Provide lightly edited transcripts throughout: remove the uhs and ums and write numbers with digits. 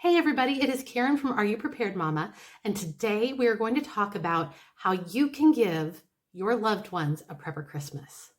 Hey everybody, it is Karen from Are You Prepared Mama, and today we are going to talk about how you can give your loved ones a prepper Christmas.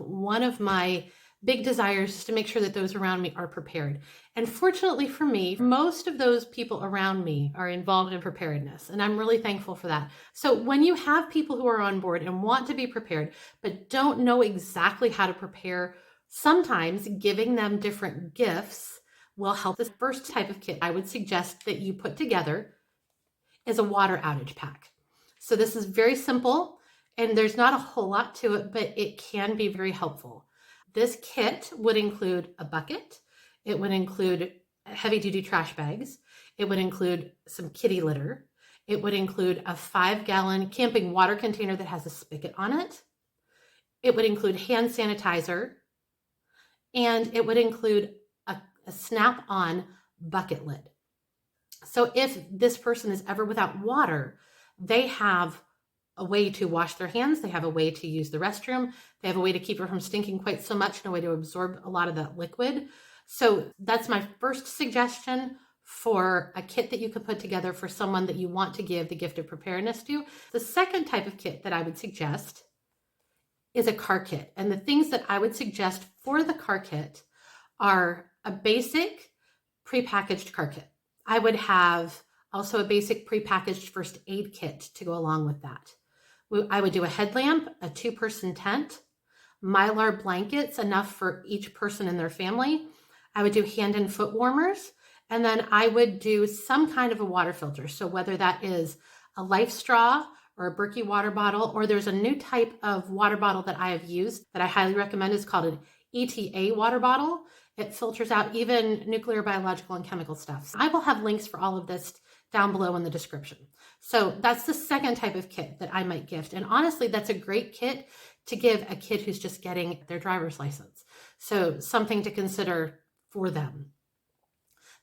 One of my big desires is to make sure that those around me are prepared. And fortunately for me, most of those people around me are involved in preparedness, and I'm really thankful for that. So when you have people who are on board and want to be prepared, but don't know exactly how to prepare, sometimes giving them different gifts will help. The first type of kit I would suggest that you put together is a water outage pack. So this is very simple. And there's not a whole lot to it, but it can be very helpful. This kit would include a bucket. It would include heavy-duty trash bags. It would include some kitty litter. It would include a 5-gallon camping water container that has a spigot on it. It would include hand sanitizer. And it would include a snap-on bucket lid. So if this person is ever without water, they have a way to wash their hands. They have a way to use the restroom. They have a way to keep it from stinking quite so much and a way to absorb a lot of that liquid. So that's my first suggestion for a kit that you could put together for someone that you want to give the gift of preparedness to. The second type of kit that I would suggest is a car kit. And the things that I would suggest for the car kit are a basic prepackaged car kit. I would have also a basic prepackaged first aid kit to go along with that. I would do a headlamp, a 2-person tent, Mylar blankets, enough for each person in their family. I would do hand and foot warmers, and then I would do some kind of a water filter. So whether that is a Life straw or a Berkey water bottle, or there's a new type of water bottle that I have used that I highly recommend. Is called an ETA water bottle. It filters out even nuclear, biological, and chemical stuff. So I will have links for all of this down below in the description. So that's the second type of kit that I might gift. And honestly, that's a great kit to give a kid who's just getting their driver's license. So something to consider for them.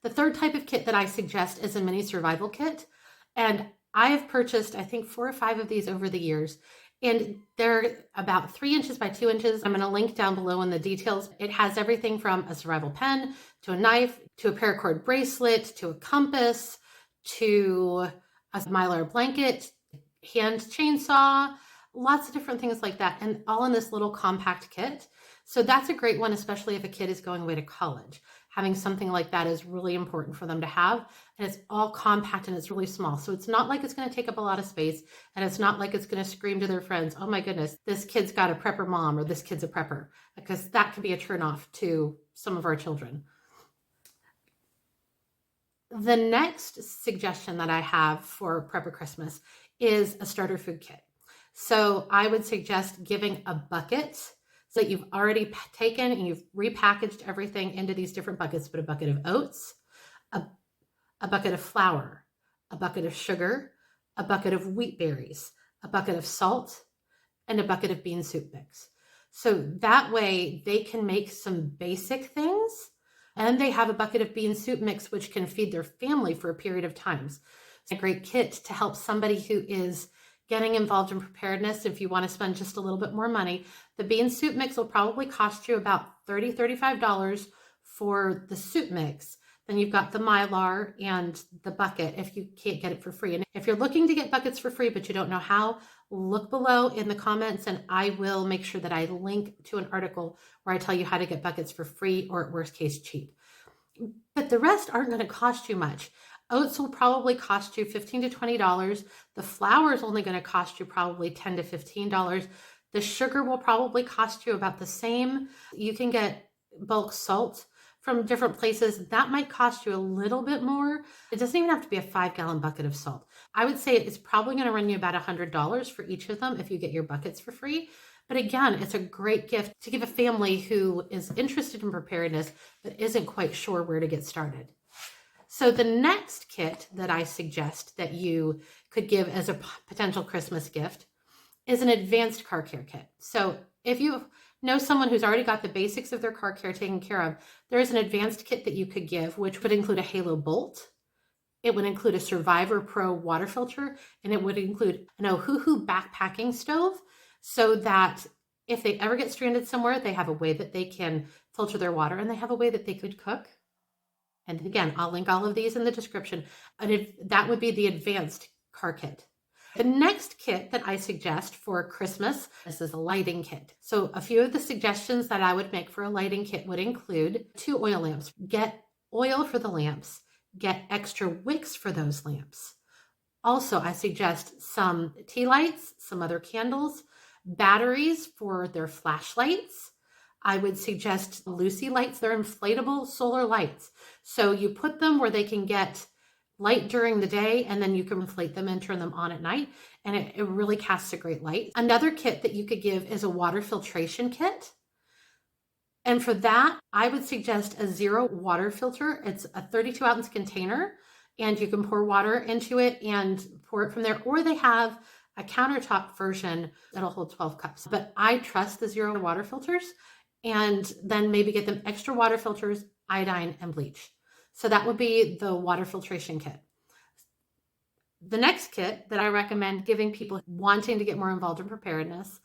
The third type of kit that I suggest is a mini survival kit. And I have purchased, I think, 4 or 5 of these over the years. And they're about 3 inches by 2 inches. I'm going to link down below in the details. It has everything from a survival pen to a knife, to a paracord bracelet, to a compass, to a Mylar blanket, hand chainsaw, lots of different things like that, and all in this little compact kit. So that's a great one, especially if a kid is going away to college. Having something like that is really important for them to have, and it's all compact and it's really small. So it's not like it's going to take up a lot of space, and it's not like it's going to scream to their friends, oh my goodness, this kid's got a prepper mom, or this kid's a prepper, because that can be a turnoff to some of our children. The next suggestion that I have for Prepper Christmas is a starter food kit. So I would suggest giving a bucket so that you've already taken and you've repackaged everything into these different buckets, but a bucket of oats, a bucket of flour, a bucket of sugar, a bucket of wheat berries, a bucket of salt, and a bucket of bean soup mix. So that way they can make some basic things. And they have a bucket of bean soup mix, which can feed their family for a period of time. It's a great kit to help somebody who is getting involved in preparedness. If you want to spend just a little bit more money, the bean soup mix will probably cost you about $30, $35 for the soup mix. Then you've got the Mylar and the bucket if you can't get it for free. And if you're looking to get buckets for free, but you don't know how, look below in the comments and I will make sure that I link to an article where I tell you how to get buckets for free or at worst case cheap. But the rest aren't going to cost you much. Oats will probably cost you $15 to $20. The flour is only going to cost you probably $10 to $15. The sugar will probably cost you about the same. You can get bulk salt from different places. That might cost you a little bit more. It doesn't even have to be a 5-gallon bucket of salt. I would say it's probably going to run you about $100 for each of them if you get your buckets for free. But again, it's a great gift to give a family who is interested in preparedness but isn't quite sure where to get started. So the next kit that I suggest that you could give as a potential Christmas gift is an advanced car care kit. So if you know someone who's already got the basics of their car care taken care of, there is an advanced kit that you could give, which would include a halo bolt. It would include a Survivor Pro water filter, and it would include an Ohuhu backpacking stove, so that if they ever get stranded somewhere, they have a way that they can filter their water, and they have a way that they could cook. And again, I'll link all of these in the description. And that would be the advanced car kit. The next kit that I suggest for Christmas, this is a lighting kit. So a few of the suggestions that I would make for a lighting kit would include 2 oil lamps. Get oil for the lamps. Get extra wicks for those lamps. Also, I suggest some tea lights, some other candles, batteries for their flashlights. I would suggest Lucy lights. They're inflatable solar lights. So you put them where they can get light during the day, and then you can inflate them and turn them on at night. And it really casts a great light. Another kit that you could give is a water filtration kit. And for that, I would suggest a zero water filter. It's a 32-ounce container, and you can pour water into it and pour it from there. Or they have a countertop version that'll hold 12 cups. But I trust the zero water filters, and then maybe get them extra water filters, iodine, and bleach. So that would be the water filtration kit. The next kit that I recommend giving people wanting to get more involved in preparedness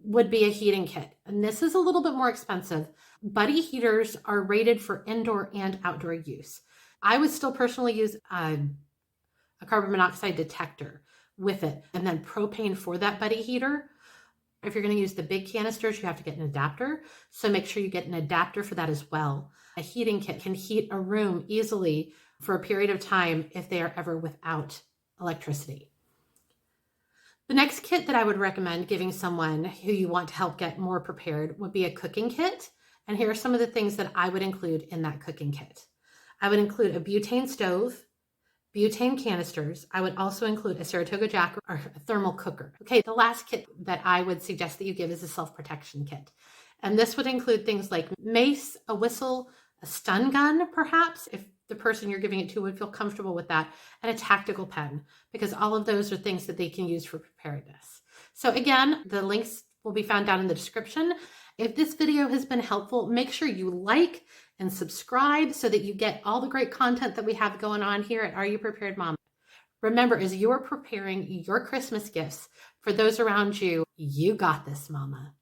would be a heating kit. And this is a little bit more expensive. Buddy heaters are rated for indoor and outdoor use. I would still personally use a carbon monoxide detector with it, and then propane for that buddy heater. If you're going to use the big canisters, you have to get an adapter. So make sure you get an adapter for that as well. A heating kit can heat a room easily for a period of time if they are ever without electricity. The next kit that I would recommend giving someone who you want to help get more prepared would be a cooking kit. And here are some of the things that I would include in that cooking kit. I would include a butane stove, butane canisters. I would also include a Saratoga Jack or a thermal cooker. Okay, the last kit that I would suggest that you give is a self-protection kit. And this would include things like mace, a whistle, a stun gun, perhaps, if the person you're giving it to would feel comfortable with that, and a tactical pen, because all of those are things that they can use for preparedness. So again, the links will be found down in the description. If this video has been helpful, make sure you like and subscribe so that you get all the great content that we have going on here at Are You Prepared Mama? Remember, as you are preparing your Christmas gifts for those around you, you got this, Mama.